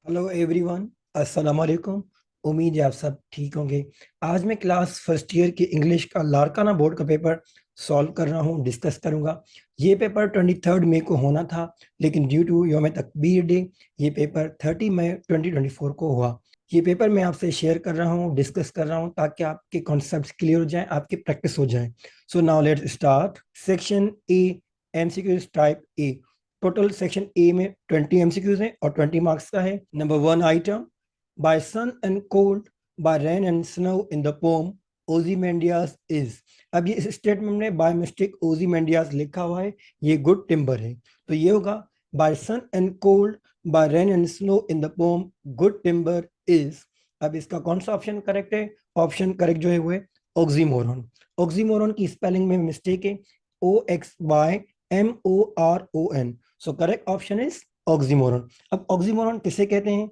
Hello everyone, अस्सलाम वालेकुम। उम्मीद है आप सब ठीक होंगे। आज मैं क्लास फर्स्ट ईयर की इंग्लिश का लारकाना बोर्ड का पेपर सॉल्व कर रहा हूँ, डिस्कस करूँगा। ये पेपर 23 मई को होना था, लेकिन ड्यू टू योम तकबीर डे ये पेपर 30 मई 2024 को हुआ। ये पेपर मैं आपसे शेयर कर रहा हूँ, डिस्कस कर रहा हूँ, ताकि आपके कॉन्सेप्ट्स क्लियर हो जाएं, आपकी प्रैक्टिस हो जाए। So now let's start. Section A, MCQs type A. Total section A में 20 एमसीक्यूज हैं और 20 मार्क्स का है। Number one item, by sun and cold, by rain and snow in the poem Ozymandias is. अब ये इस स्टेटमेंट में by mistake ओजीमेंडियास लिखा हुआ है, ये गुड टिम्बर है, तो ये होगा by sun and cold, by rain and snow in the poem good timber is. अब इसका कौन सा ऑप्शन करेक्ट है? ऑप्शन करेक्ट जो है वो है ऑक्सीमोरन। ऑक्सीमोरन की स्पेलिंग में मिस्टेक है, OXY MORON। So correct option is oxymoron. अब ऑक्सीमोरन किसे कहते हैं?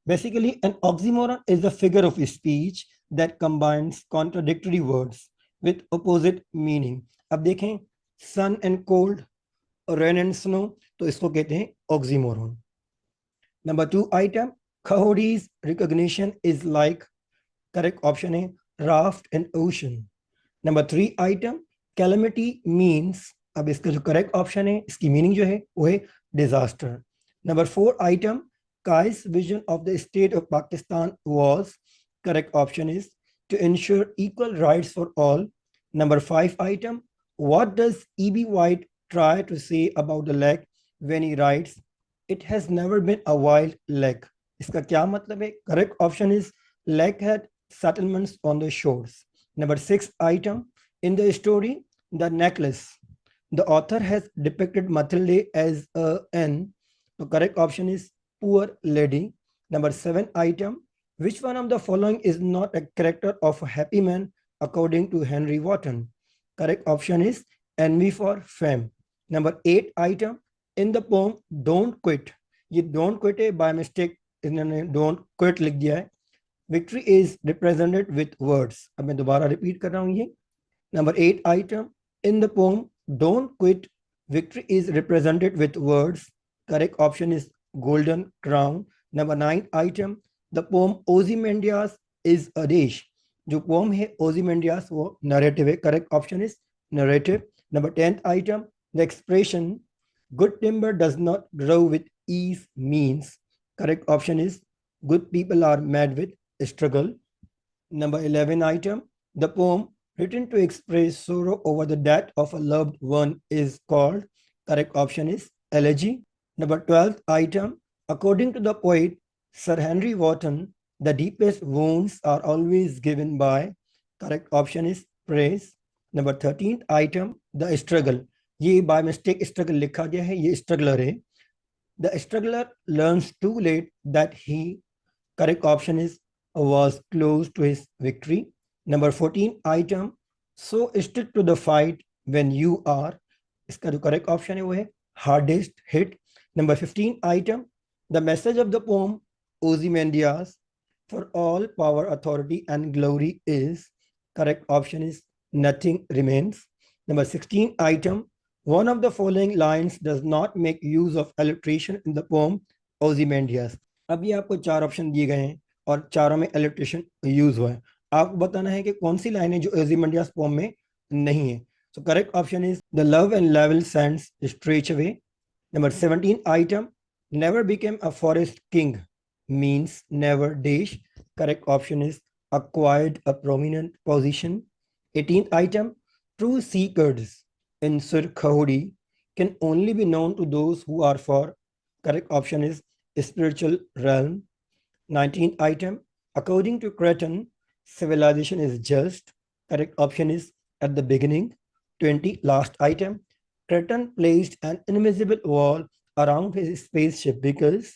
Basically an oxymoron is the figure of speech that combines contradictory words with opposite meaning. अब देखें, sun and cold, rain and snow, तो इसको कहते हैं ऑक्सीमोरन। नंबर टू आइटम, खहोडीज recognition is like. Correct option है raft and ocean. Number three item, calamity means. अब इसका जो करेक्ट ऑप्शन है, इसकी मीनिंग जो है वो है disaster. Number four item, Quaid's vision of the state of Pakistan was. Correct option is to ensure equal rights for all. Number five item, what does E.B. White try to say about the lake when he writes it has never been a wild lake? इसका क्या मतलब है? Correct option is lake had settlements on the shores. Number six item, in the story The Necklace, the author has depicted Mathilde as a N. The correct option is poor lady. Number seven item, which one of the following is not a character of a happy man according to Henry Wotton? Correct option is envy for fame. Number eight item, in the poem Don't Quit, ये Don't Quit है, by mistake इन्होंने Don't Quit लिख दिया है। Victory is represented with words. अब मैं दोबारा repeat कर रहा हूँ ये। Number eight item, in the poem don't quit, victory is represented with words. Correct option is golden crown. Number nine item, the poem Ozymandias is a dish. जो poem है Ozymandias वो नरेटिव है। Correct option is narrative. Number tenth item, the expression good timber does not grow with ease means. Correct option is good people are mad with struggle. Number 11 item, the poem written to express sorrow over the death of a loved one is called. Correct option is elegy. Number 12 item, according to the poet Sir Henry Wotton, the deepest wounds are always given by. Correct option is praise. Number 13 item, the struggle, ये by mistake struggle लिखा गया है, ये struggler है। The struggler learns too late that he, correct option is was close to his victory. Number 14 item, so stick to the fight when you are, इसका जो correct option है वो है hardest hit. Number 15 item, the message of the poem Ozymandias for all power authority and glory is. Correct option is nothing remains. Number 16 item, one of the following lines does not make use of alliteration in the poem Ozymandias. अब ये आपको चार option दिए गए हैं और चारों में एलिट्रेशन यूज हुआ है। आपको बताना है कि कौन सी लाइन है जो ओzymandias पोम में नहीं है। सो correct option is the love and level sends stretch away. Number 17 item, never became a forest king means never dash. Correct option is acquired a prominent position. 18th item, true seekers in Sir Khahodi can only be known to those who are for. Correct option is spiritual realm. 19th item, according to Cretan, civilization is just. Correct option is at the beginning. 20, last item, Cretan placed an invisible wall around his spaceship because.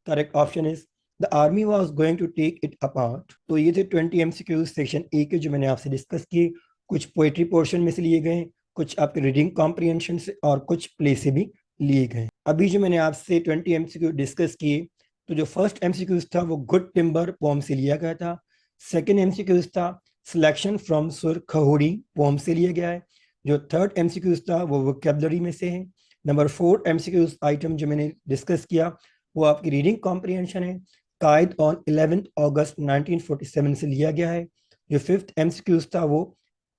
Correct option is the army was going to take it apart. तो ये थे 20 MCQ section A के जो मैंने आपसे discuss किए। कुछ poetry portion में से लिए गए, कुछ आपके रीडिंग कॉम्प्रिहेंशन से और कुछ प्ले से भी लिए गए। अभी जो मैंने आपसे 20 MCQ डिस्कस किए, तो जो फर्स्ट MCQ था वो गुड टिम्बर पोम से लिया गया था। सेकेंड MCQ था सिलेक्शन फ्रॉम सुर खहोड़ी पोम से लिया गया है। जो थर्ड MCQ था वो वोकेबलरी में से है। नंबर फोर MCQ आइटम जो मैंने डिस्कस किया वो आपकी रीडिंग कॉम्प्रिहेंशन है। कायद ऑन 11 अगस्त 1947 से लिया गया है। जो फिफ्थ एमसीक्यूज था वो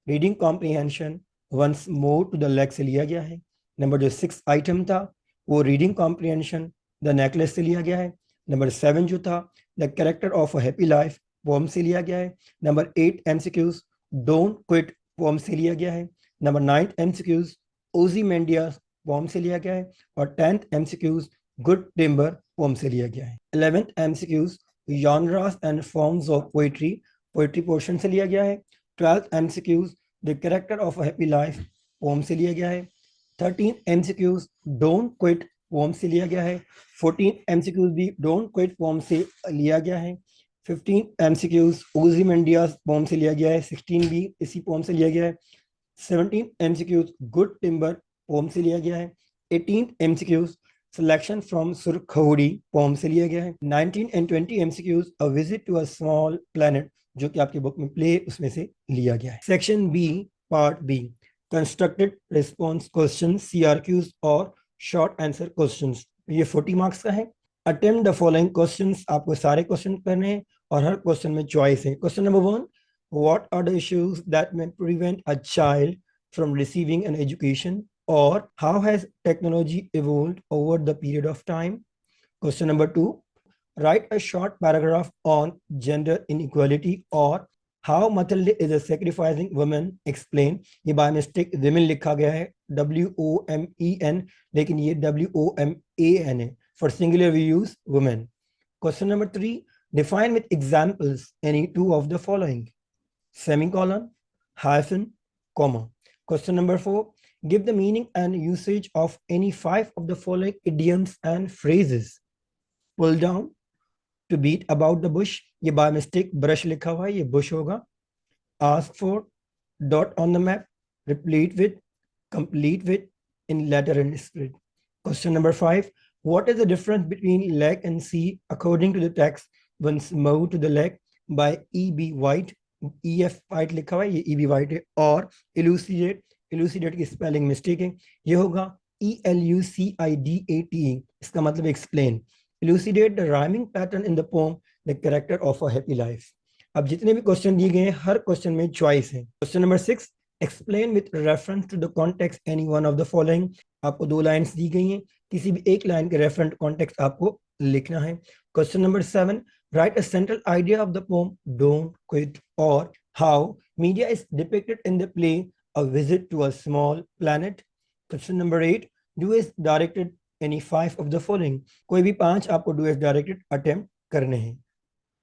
reading comprehension once more to the leg से लिया गया है। नंबर जो सिक्स आइटम था वो रीडिंग कॉम्प्रिहेंशन द नेकलेस से लिया गया है। नंबर 7 जो था the character of a happy life poem से लिया गया है। Number 8 MCQs don't quit poem से लिया गया है। नंबर 9 एमसीक्यूज ओजीमेंडियास पोम से लिया गया है। और 10th MCQs good timber pome से लिया गया है। 11th MCQs genres and forms of poetry poetry portion से लिया गया है। 12th MCQs the character of a happy life poem से लिया गया है। 13 एमसीक्यूज डोंट क्विट पोम से लिया गया है। 14 एमसीक्यूज भी डोंट क्विट पोम से लिया गया है। 15 एमसीक्यूज ओजीमेंडियास पोम से लिया गया है। 16 भी इसी पोम से लिया गया है। 17 एमसीक्यूज गुड टिम्बर पोम से लिया गया है। 18 एमसीक्यूज सिलेक्शन फ्रॉम सुरखौड़ी पोम से लिया गया है। 19 and 20 MCQs a visit to a small planet जो कि आपकी बुक में प्ले उसमें से लिया गया है। Section B part B constructed response question CRQs और शॉर्ट आंसर क्वेश्चंस। ये 40 मार्क्स का है। अटेम्प्ट द फॉलोइंग क्वेश्चंस, आपको सारे क्वेश्चन करने हैं और हर क्वेश्चन में चॉइस है। Question number 1, what are the issues that may prevent a child from receiving an education, or how has technology evolved over the period of time? Question number 2, write a short paragraph on gender inequality, or how Matilda is a sacrificing woman, explain. ये by mistake women लिखा गया है WOMEN, लेकिन ये WOMAN है। For singular we use women. Question number 3, define with examples any two of the following: semicolon, hyphen, comma. Question number 4, give the meaning and usage of any 5 of the following idioms and phrases: pull down, to beat about the bush, ये by mistake brush लिखा हुआ है, ये bush होगा। ask for, dot on the map, replete with, complete with, in letter and spirit. Question number 5, what is the difference between leg and sea according to the text once moved to the leg by E.B. White? EF White लिखा हुआ है, ये E.B. White है। और elucidate, elucidate की spelling mistake है, ये होगा ELUCIDATE, इसका मतलब explain. elucidate the rhyming pattern in the poem the character of a happy life। अब जितने भी क्वेश्चन दिए गए हैं हर क्वेश्चन में चॉइस है। Question number 6, explain with reference to the context any one of the following. आपको 2 लाइंस दी गई हैं, किसी भी एक लाइन के रेफरेंट कॉन्टेक्स्ट आपको लिखना है। Question number 7, write a central idea of the poem Don't Quit, or how media is depicted in the play A Visit to a Small Planet. Question number 8, do is directed any 5 of the following। कोई भी 5 आपको do is directed attempt करने हैं।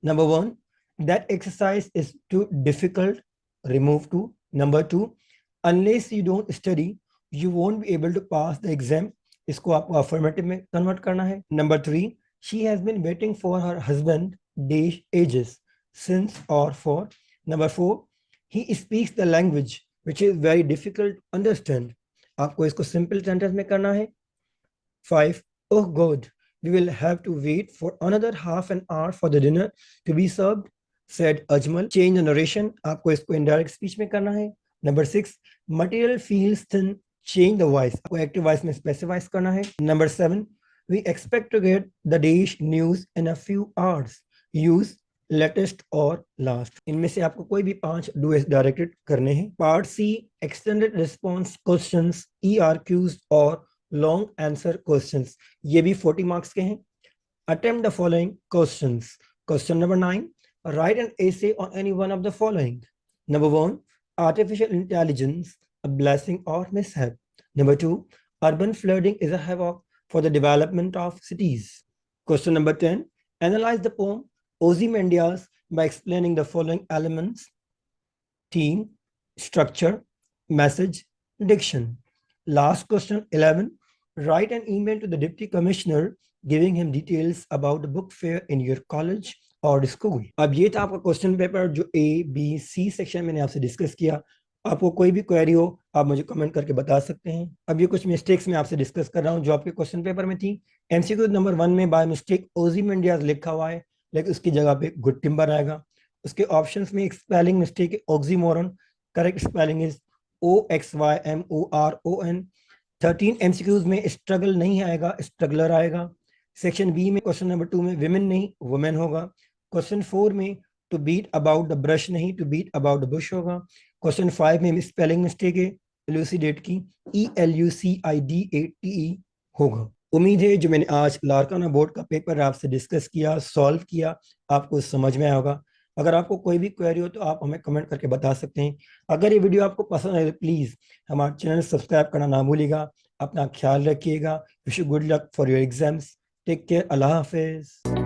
Number 1, that exercise is too difficult, remove 2। Number 2, unless you don't study you won't be able to pass the exam, इसको आपको affirmative में convert करना है। Number 3, she has been waiting for her husband dash ages, since or for। Number 4, he speaks the language which is very difficult to understand, आपको इसको simple sentence में करना है। 5, oh God, we will have to wait for another half an hour for the dinner to be served, said Ajmal। Change the narration, आपको इसको indirect speech में करना है। Number 6, material feels thin, change the voice, आपको active voice में specify करना है। Number 7, we expect to get the Desh news in a few hours, use latest और last। इनमें से आपको कोई भी 5 do as directed करने हैं। Part C, extended response questions, ERQs और लॉन्ग आंसर क्वेश्चंस, ये भी 40 मार्क्स के हैं। Attempt the following questions. Question number 9, write an essay on any one of the following. Number 1, artificial intelligence a blessing और mishap. Number 2, urban flooding is a havoc for the development of cities. Question number 10, analyse the poem ओzymandias by explaining the following elements: theme, structure, message, diction। Last question 11, write an email to the Deputy Commissioner giving him details about the book fair in your college और school. अब ये था आपका question paper जो ABC section मैंने आपसे discuss किया। आपको कोई भी क्वेरी हो आप मुझे कमेंट करके बता सकते हैं। अब ये कुछ मिस्टेक्स मैं आपसे डिस्कस कर रहा हूँ जो आपके क्वेश्चन पेपर में थी। MCQ नंबर 1 में बाय मिस्टेक ओzymandias लिखा हुआ है, लेकिन उसकी जगह पे गुड टिम्बर आएगा। उसके ऑप्शंस में एक स्पेलिंग मिस्टेक है oxymoron, correct spelling is OXYMORON। 13 MCQs में स्ट्रगल नहीं आएगा, स्ट्रगलर आएगा। सेक्शन बी में क्वेश्चन नंबर 2 में विमेन नहीं वुमेन होगा। क्वेश्चन 4 में to beat about the brush नहीं to beat about the bush होगा। क्वेश्चन 5 में स्पेलिंग मिस्टेक है इलूसिडेट की ELUCIDATE होगा। उम्मीद है जो मैंने आज लार्काना बोर्ड का पेपर आपसे डिस्कस किया, सॉल्व किया, आपको समझ में आया होगा। अगर आपको कोई भी क्वेरी हो तो आप हमें कमेंट करके बता सकते हैं। अगर ये वीडियो आपको पसंद आए तो प्लीज हमारे चैनल सब्सक्राइब करना ना भूलिएगा। अपना ख्याल रखिएगा। Wish you good luck for your exams. Take care. अल्लाह हाफिज।